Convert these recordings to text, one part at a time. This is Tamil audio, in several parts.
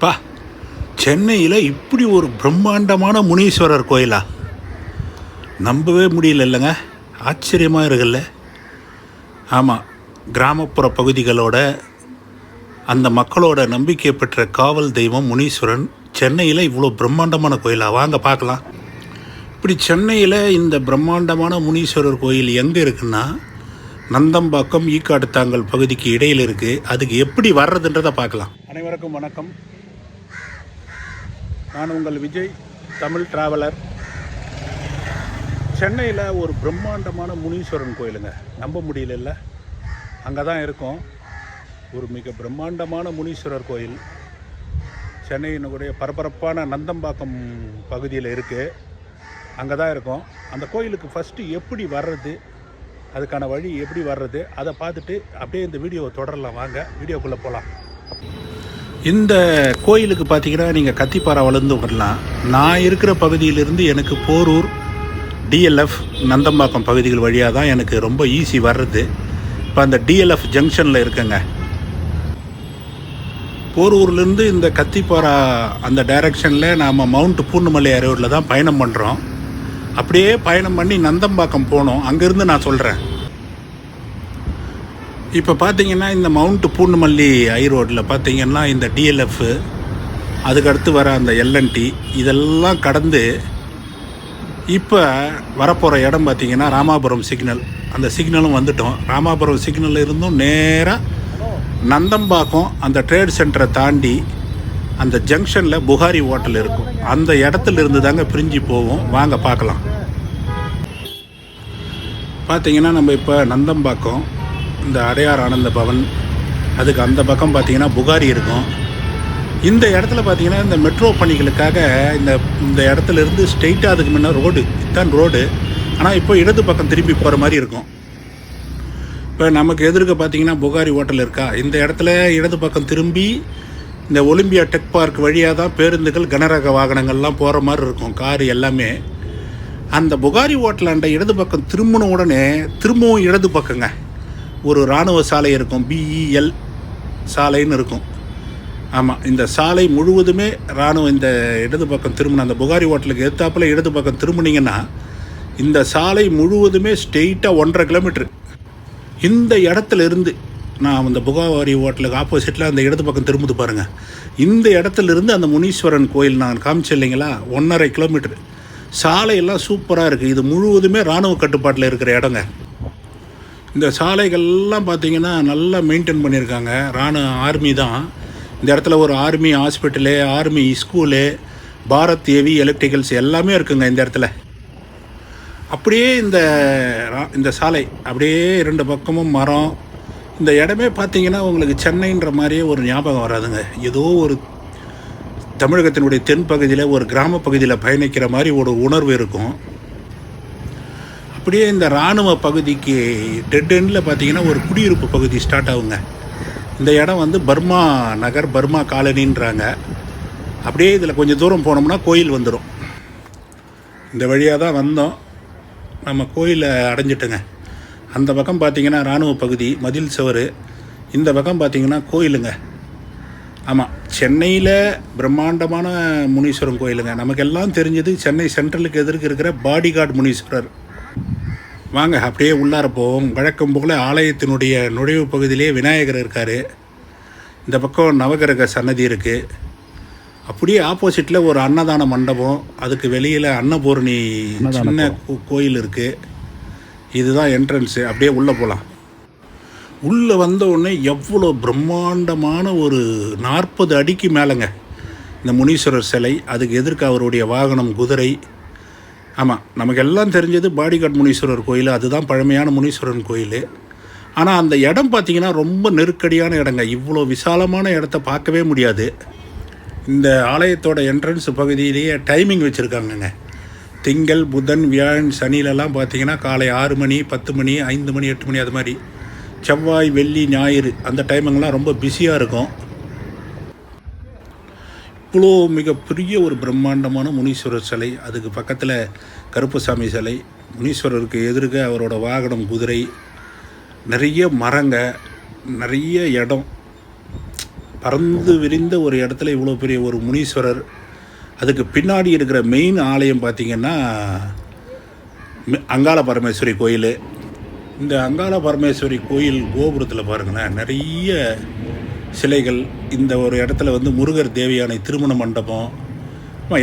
பா, சென்னையில் இப்படி ஒரு பிரம்மாண்டமான முனீஸ்வரர் கோயிலா? நம்பவே முடியல இல்லைங்க. ஆச்சரியமாக இருக்குல்ல. ஆமாம், கிராமப்புற பகுதிகளோட அந்த மக்களோட நம்பிக்கை பெற்ற காவல் தெய்வம் முனீஸ்வரன் சென்னையில் இவ்வளோ பிரம்மாண்டமான கோயிலா? வாங்க பார்க்கலாம். இப்படி சென்னையில் இந்த பிரம்மாண்டமான முனீஸ்வரர் கோயில் எங்கே இருக்குன்னா, நந்தம்பாக்கம் ஈக்காட்டுத்தாங்கல் பகுதிக்கு இடையில் இருக்குது. அதுக்கு எப்படி வர்றதுன்றதை பார்க்கலாம். அனைவருக்கும் வணக்கம். நான் உங்கள் விஜய், தமிழ் டிராவலர். சென்னையில் ஒரு பிரம்மாண்டமான முனீஸ்வரன் கோயிலுங்க. நம்ப முடியல. அங்கே தான் இருக்கோம். ஒரு மிக பிரம்மாண்டமான முனீஸ்வரர் கோயில் சென்னையினுடைய பரபரப்பான நந்தம்பாக்கம் பகுதியில் இருக்குது. அங்கே தான் இருக்கோம். அந்த கோயிலுக்கு ஃபஸ்ட்டு எப்படி வர்றது, அதுக்கான வழி எப்படி வர்றது, அதை பார்த்துட்டு அப்படியே இந்த வீடியோவை தொடரலாம். வாங்க வீடியோக்குள்ளே போகலாம். இந்த கோயிலுக்கு பார்த்தீங்கன்னா நீங்கள் கத்திப்பாறை வளர்ந்து வரலாம். நான் இருக்கிற பகுதியிலிருந்து எனக்கு போரூர், டிஎல்எஃப், நந்தம்பாக்கம் பகுதிகள் வழியாக தான் எனக்கு ரொம்ப ஈஸி வர்றது. இப்போ அந்த டிஎல்எஃப் ஜங்ஷனில் இருக்குங்க. போரூர்லேருந்து இந்த கத்திப்பாறை அந்த டைரக்ஷனில் நாம் மவுண்ட் பூர்ணமலை ரோட்டில் தான் பயணம் பண்ணுறோம். அப்படியே பயணம் பண்ணி நந்தம்பாக்கம் போனோம். அங்கேருந்து நான் சொல்கிறேன். இப்போ பார்த்தீங்கன்னா இந்த மவுண்ட் பூர்ணமல்லி ரோட்டில் பார்த்தீங்கன்னா இந்த டிஎல்எஃப், அதுக்கடுத்து வர அந்த எல்என்டி இதெல்லாம் கடந்து இப்போ வரப்போகிற இடம் பார்த்திங்கன்னா ராமாபுரம் சிக்னல். அந்த சிக்னலும் வந்துட்டோம். ராமாபுரம் சிக்னலில் இருந்தும் நேராக நந்தம்பாக்கம் அந்த ட்ரேட் சென்டரை தாண்டி அந்த ஜங்ஷனில் புகாரி ஹோட்டல் இருக்கும். அந்த இடத்துல இருந்து தாங்க பிரிஞ்சு போவோம். வாங்க பார்க்கலாம். பார்த்திங்கன்னா நம்ம இப்போ நந்தம்பாக்கம் இந்த அடையார் ஆனந்த பவன், அதுக்கு அந்த பக்கம் பார்த்திங்கன்னா புகாரி இருக்கும். இந்த இடத்துல பார்த்திங்கன்னா இந்த மெட்ரோ பணிகளுக்காக இந்த இடத்துல இருந்து ஸ்ட்ரெயிட்டாக அதுக்கு முன்னே ரோடு, இதுதான் ரோடு. ஆனால் இப்போ இடது பக்கம் திரும்பி போகிற மாதிரி இருக்கும். இப்போ நமக்கு எதிர்க்க பார்த்திங்கன்னா புகாரி ஹோட்டல் இருக்கா. இந்த இடத்துல இடது பக்கம் திரும்பி இந்த ஒலிம்பியா டெக் பார்க் வழியாக தான் பேருந்துகள், கனரக வாகனங்கள்லாம் போகிற மாதிரி இருக்கும், காரு எல்லாமே. அந்த புகாரி ஹோட்டலாண்ட இடது பக்கம் திரும்பின உடனே திரும்பவும் இடது பக்கங்க ஒரு இராணுவ சாலை இருக்கும். பிஇஎல் சாலைன்னு இருக்கும். ஆமாம், இந்த சாலை முழுவதுமே இராணுவ. இந்த இடது பக்கம் திரும்பின அந்த புகாரி ஹோட்டலுக்கு எதிர்த்தாப்பில் இடது பக்கம் திரும்பினீங்கன்னா இந்த சாலை முழுவதுமே ஸ்ட்ரெயிட்டாக 1.5 கிலோமீட்ரு. இந்த இடத்துல இருந்து நான் அந்த புகாரி ஹோட்டலுக்கு ஆப்போசிட்டில் அந்த இடது பக்கம் திரும்புது பாருங்கள். இந்த இடத்துல இருந்து அந்த முனீஸ்வரன் கோயில் நான் காமிச்சேன் இல்லைங்களா, 1.5 கிலோமீட்ரு. சாலையெல்லாம் சூப்பராக இருக்குது. இது முழுவதுமே இராணுவ கட்டுப்பாட்டில் இருக்கிற இடங்க. இந்த சாலைகள்லாம் பார்த்திங்கன்னா நல்லா மெயின்டைன் பண்ணியிருக்காங்க. ஆர்மி தான். இந்த இடத்துல ஒரு army hospital, army school, Bharat heavy electricals எல்லாமே இருக்குங்க இந்த இடத்துல. அப்படியே இந்த சாலை அப்படியே 2 பக்கமும் மரம். இந்த இடமே பார்த்திங்கன்னா உங்களுக்கு சென்னைன்ற மாதிரியே ஒரு ஞாபகம் வராதுங்க. ஏதோ ஒரு தமிழகத்தினுடைய தென் பகுதியில் ஒரு கிராம பகுதியில் பயணிக்கிற மாதிரி ஒரு உணர்வு இருக்கும். அப்படியே இந்த இராணுவ பகுதிக்கு டெட் எண்டில் பார்த்திங்கன்னா ஒரு குடியிருப்பு பகுதி ஸ்டார்ட் ஆகுங்க. இந்த இடம் வந்து பர்மா நகர், பர்மா காலனின்றாங்க. அப்படியே இதில் கொஞ்சம் தூரம் போனோம்னா கோயில் வந்துடும். இந்த வழியாக தான் வந்தோம். நம்ம கோயிலை அடைஞ்சிட்டோங்க. அந்த பக்கம் பார்த்திங்கன்னா இராணுவ பகுதி, மதில் சுவர். இந்த பக்கம் பார்த்திங்கன்னா கோயிலுங்க. ஆமாம், சென்னையில் பிரம்மாண்டமான முனீஸ்வரன் கோயிலுங்க. நமக்கெல்லாம் தெரிஞ்சது சென்னை சென்ட்ரலுக்கு எதிர்க்கு இருக்கிற பாடிகார்டு முனீஸ்வரர். வாங்க அப்படியே உள்ளார போவோம். வழக்கம் போல் ஆலயத்தினுடைய நுழைவு பகுதியிலே விநாயகர் இருக்கார். இந்த பக்கம் நவகிரக சன்னதி இருக்குது. அப்படியே ஆப்போசிட்டில் ஒரு அன்னதான மண்டபம், அதுக்கு வெளியில் அன்னபூரணி சின்ன கோயில் இருக்குது. இதுதான் என்ட்ரன்ஸு. அப்படியே உள்ளே போகலாம். உள்ளே வந்த உடனே எவ்வளோ பிரம்மாண்டமான ஒரு 40 அடிக்கு மேலேங்க இந்த முனீஸ்வரர் சிலை. அதுக்கு எதிர்க்க அவருடைய வாகனம் குதிரை. ஆமாம், நமக்கு எல்லாம் தெரிஞ்சது பாடிகார்டு முனீஸ்வரர் கோயில். அதுதான் பழமையான முனீஸ்வரன் கோயில். ஆனால் அந்த இடம் பார்த்திங்கன்னா ரொம்ப நெருக்கடியான இடங்க. இவ்வளோ விசாலமான இடத்த பார்க்கவே முடியாது. இந்த ஆலயத்தோட என்ட்ரன்ஸ் பகுதியிலேயே டைமிங் வச்சுருக்காங்கங்க. திங்கள், புதன், வியாழன், சனிலெல்லாம் பார்த்திங்கன்னா காலை 6 மணி, 10 மணி, 5 மணி, 8 மணி, அது மாதிரி. செவ்வாய், வெள்ளி, ஞாயிறு அந்த டைமுங்கெல்லாம் ரொம்ப பிஸியாக இருக்கும். இவ்வளோ மிகப்பெரிய ஒரு பிரம்மாண்டமான முனீஸ்வரர் சிலை. அதுக்கு பக்கத்தில் கருப்பசாமி சிலை. முனீஸ்வரருக்கு எதிர்க்க அவரோட வாகனம் குதிரை. நிறைய மரங்க, நிறைய இடம். பறந்து விரிந்த ஒரு இடத்துல இவ்வளோ பெரிய ஒரு முனீஸ்வரர். அதுக்கு பின்னாடி இருக்கிற மெயின் ஆலயம் பார்த்திங்கன்னா அங்காள பரமேஸ்வரி கோயில். இந்த அங்காள பரமேஸ்வரி கோயில் கோபுரத்தில் பாருங்களேன், நிறைய சிலைகள். இந்த ஒரு இடத்துல வந்து முருகர் தேவியானை திருமண மண்டபம்,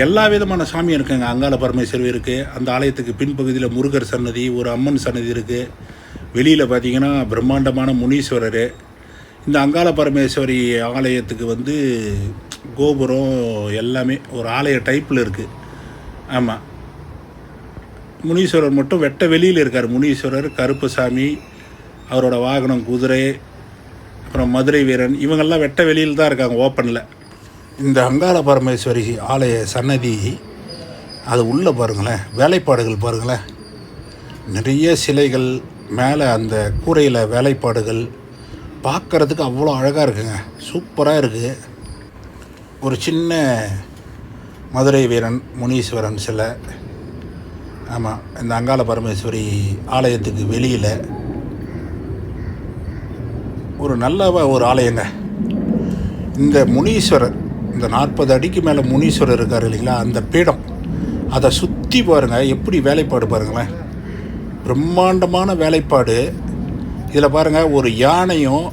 எல்லா விதமான சாமியும் இருக்குங்க. அங்காள பரமேஸ்வரி இருக்குது. அந்த ஆலயத்துக்கு பின்பகுதியில் முருகர் சன்னதி, ஒரு அம்மன் சன்னதி இருக்குது. வெளியில் பார்த்திங்கன்னா பிரம்மாண்டமான முனீஸ்வரர். இந்த அங்காள பரமேஸ்வரி ஆலயத்துக்கு வந்து கோபுரம் எல்லாமே ஒரு ஆலய டைப்பில் இருக்குது. ஆமாம், முனீஸ்வரர் மட்டும் வெட்ட வெளியில் இருக்கார். முனீஸ்வரர், கருப்புசாமி, அவரோட வாகனம் குதிரை, அப்புறம் மதுரை வீரன், இவங்கெல்லாம் வெட்ட வெளியில் தான் இருக்காங்க, ஓப்பனில். இந்த அங்காள பரமேஸ்வரி ஆலய சன்னதி, அது உள்ளே பாருங்களேன், வேலைப்பாடுகள் பாருங்களேன், நிறைய சிலைகள், மேலே அந்த கூரையில் வேலைப்பாடுகள் பார்க்குறதுக்கு அவ்வளோ அழகாக இருக்குங்க, சூப்பராக இருக்குது. ஒரு சின்ன மதுரை வீரன், முனீஸ்வரன் சிலை. ஆமாம், இந்த அங்காள பரமேஸ்வரி ஆலயத்துக்கு வெளியில் ஒரு நல்ல ஒரு ஆலயங்க. இந்த முனீஸ்வரர், இந்த 40 அடிக்கு மேலே முனீஸ்வரர் இருக்கார் இல்லைங்களா, அந்த பீடம், அதை சுற்றி பாருங்கள், எப்படி வேலைப்பாடு பாருங்களேன், பிரம்மாண்டமான வேலைப்பாடு. இதில் பாருங்கள், ஒரு யானையும்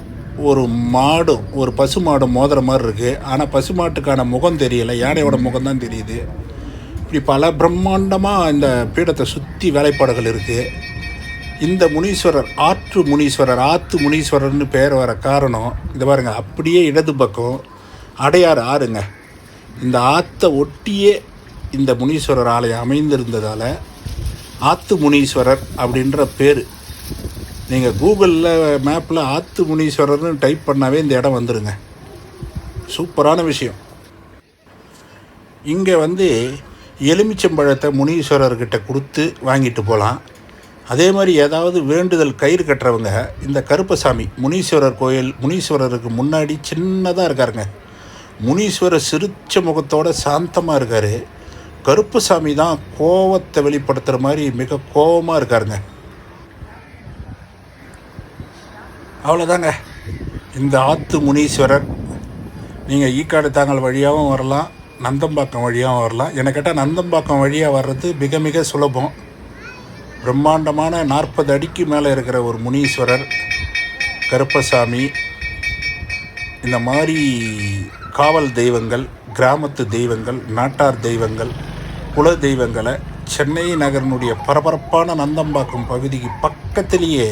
ஒரு மாடும், ஒரு பசு மாடும் மோதிர மாதிரி இருக்குது. ஆனால் பசு மாட்டுக்கான முகம் தெரியலை, யானையோட முகம்தான் தெரியுது. இப்படி பல பிரம்மாண்டமாக இந்த பீடத்தை சுற்றி வேலைப்பாடுகள் இருக்குது. இந்த முனீஸ்வரர் ஆற்று முனீஸ்வரர், ஆற்று முனீஸ்வரர்னு பேர் வர காரணம் இது பாருங்கள். அப்படியே இடது பக்கம் அடையாறு ஆறுங்க, இந்த ஆற்றை ஒட்டியே இந்த முனீஸ்வரர் ஆலயம் அமைந்திருந்ததால் ஆற்று முனீஸ்வரர் அப்படின்ற பேர். நீங்கள் கூகுளில் மேப்பில் ஆற்று முனீஸ்வரர்னு டைப் பண்ணாவே இந்த இடம் வந்துடுங்க. சூப்பரான விஷயம். இங்கே வந்து எலுமிச்சம்பழத்தை முனீஸ்வரர்கிட்ட கொடுத்து வாங்கிட்டு போகலாம். அதே மாதிரி ஏதாவது வேண்டுதல் கயிறு கட்டுறவங்க இந்த கருப்பசாமி முனீஸ்வரர் கோயில், முனீஸ்வரருக்கு முன்னாடி சின்னதாக இருக்காருங்க. முனீஸ்வரர் சிரிச்ச முகத்தோடு சாந்தமாக இருக்கார். கருப்பசாமி தான் கோவத்தை வெளிப்படுத்துகிற மாதிரி மிக கோபமாக இருக்காருங்க. அவ்வளோதாங்க இந்த ஆற்று முனீஸ்வரர். நீங்கள் ஈக்காடு தாங்கல் வழியாகவும் வரலாம், நந்தம்பாக்கம் வழியாகவும் வரலாம். என்னை கேட்டால் நந்தம்பாக்கம் வழியாக வர்றது மிக மிக சுலபம். பிரம்மாண்டமான 40 அடிக்கு மேலே இருக்கிற ஒரு முனீஸ்வரர், கருப்பசாமி, இந்த மாதிரி காவல் தெய்வங்கள், கிராமத்து தெய்வங்கள், நாட்டார் தெய்வங்கள், குல தெய்வங்களை சென்னை நகரனுடைய பரபரப்பான நந்தம்பாக்கம் பகுதிக்கு பக்கத்திலேயே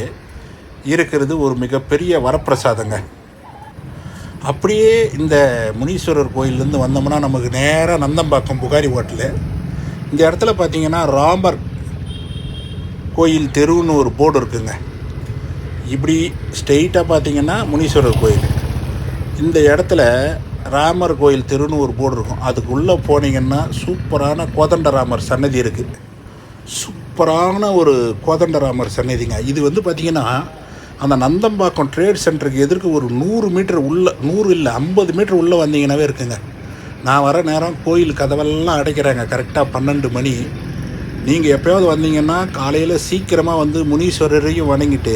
இருக்கிறது ஒரு மிகப்பெரிய வரப்பிரசாதங்க. அப்படியே இந்த முனீஸ்வரர் கோயிலேருந்து வந்தோம்னா நமக்கு நேராக நந்தம்பாக்கம் புகாரி ஹோட்டலு. இந்த இடத்துல பார்த்திங்கன்னா ராமர் கோயில் தெருவுன்னு ஒரு போர்டு இருக்குங்க. இப்படி ஸ்ட்ரெயிட்டாக பார்த்திங்கன்னா முனீஸ்வரர் கோயில். இந்த இடத்துல ராமர் கோயில் தெருன்னு ஒரு போர்டு இருக்கும். அதுக்குள்ளே போனீங்கன்னா சூப்பரான கோதண்டராமர் சன்னதி இருக்குது. சூப்பரான ஒரு கோதண்டராமர் சன்னதிங்க. இது வந்து பார்த்திங்கன்னா அந்த நந்தம்பாக்கம் ட்ரேட் சென்டருக்கு எதிர்க்கு ஒரு 100 மீட்டர் உள்ள, 100 இல்லை 50 மீட்டர் உள்ளே வந்தீங்கன்னாவே இருக்குங்க. நான் வர நேரம் கோயில் கதவெல்லாம் அடைக்கிறாங்க கரெக்டாக 12 மணி. நீங்கள் எப்போயாவது வந்தீங்கன்னா காலையில் சீக்கிரமாக வந்து முனீஸ்வரரையும் வணங்கிட்டு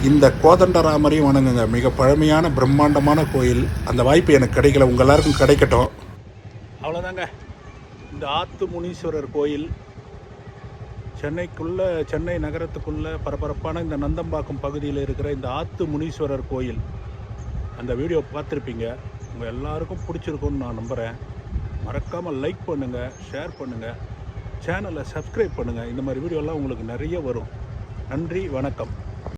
இந்த கோதண்டராமரையும் வணங்குங்க. மிக பழமையான பிரம்மாண்டமான கோயில். அந்த வாய்ப்பு எனக்கு கிடைக்கல, உங்கள் எல்லாருக்கும் கிடைக்கட்டும். அவ்வளோதாங்க இந்த ஆற்று முனீஸ்வரர் கோயில். சென்னை நகரத்துக்குள்ளே பரபரப்பான இந்த நந்தம்பாக்கம் பகுதியில் இருக்கிற இந்த ஆற்று முனீஸ்வரர் கோயில். அந்த வீடியோ பார்த்துருப்பீங்க, உங்கள் எல்லாருக்கும் பிடிச்சிருக்குன்னு நான் நம்புகிறேன். மறக்காமல் லைக் பண்ணுங்கள், ஷேர் பண்ணுங்கள், சேனலை சப்ஸ்கிரைப் பண்ணுங்கள். இந்த மாதிரி வீடியோலாம் உங்களுக்கு நிறைய வரும். நன்றி, வணக்கம்.